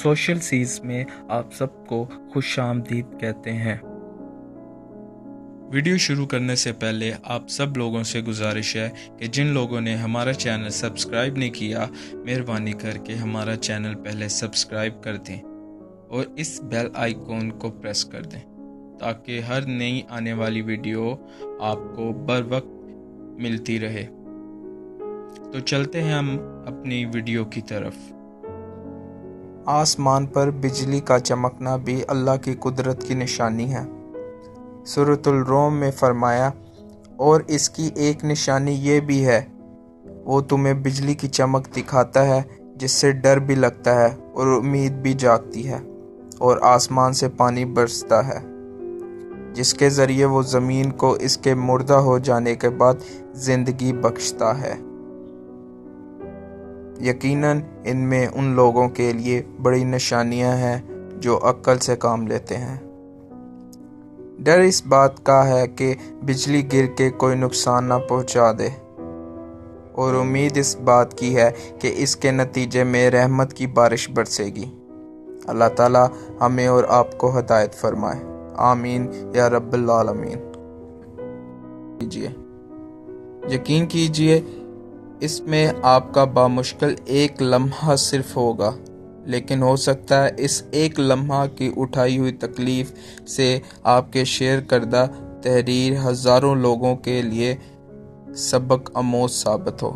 Social seize में आप सबको खुश आमदीद कहते हैं। वीडियो शुरू करने से पहले आप सब लोगों से गुजारिश है कि जिन लोगों ने हमारा चैनल सब्सक्राइब नहीं किया, मेहरबानी करके हमारा चैनल पहले सब्सक्राइब कर दें और इस बेल आइकॉन को प्रेस कर दें ताकि हर नई आने वाली वीडियो आपको बर वक्त मिलती रहे। तो चलते हैं हम अपनी वीडियो की तरफ। आसमान पर बिजली का चमकना भी अल्लाह की कुदरत की निशानी है। सूरतुल रोम में फरमाया, और इसकी एक निशानी ये भी है, वो तुम्हें बिजली की चमक दिखाता है जिससे डर भी लगता है और उम्मीद भी जागती है, और आसमान से पानी बरसता है जिसके ज़रिए वो ज़मीन को इसके मुर्दा हो जाने के बाद ज़िंदगी बख्शता है। यकीनन इनमें उन लोगों के लिए बड़ी निशानियां हैं जो अक्ल से काम लेते हैं। डर इस बात का है कि बिजली गिर के कोई नुकसान ना पहुंचा दे, और उम्मीद इस बात की है कि इसके नतीजे में रहमत की बारिश बरसेगी। अल्लाह ताला हमें और आपको हिदायत फरमाए। आमीन या रब्बल आलमीन। यकीन कीजिए, इसमें आपका बामुश्किल एक लम्हा सिर्फ होगा, लेकिन हो सकता है इस एक लम्हा की उठाई हुई तकलीफ से आपके शेयर करदा तहरीर हज़ारों लोगों के लिए सबक आमोज़ साबित हो।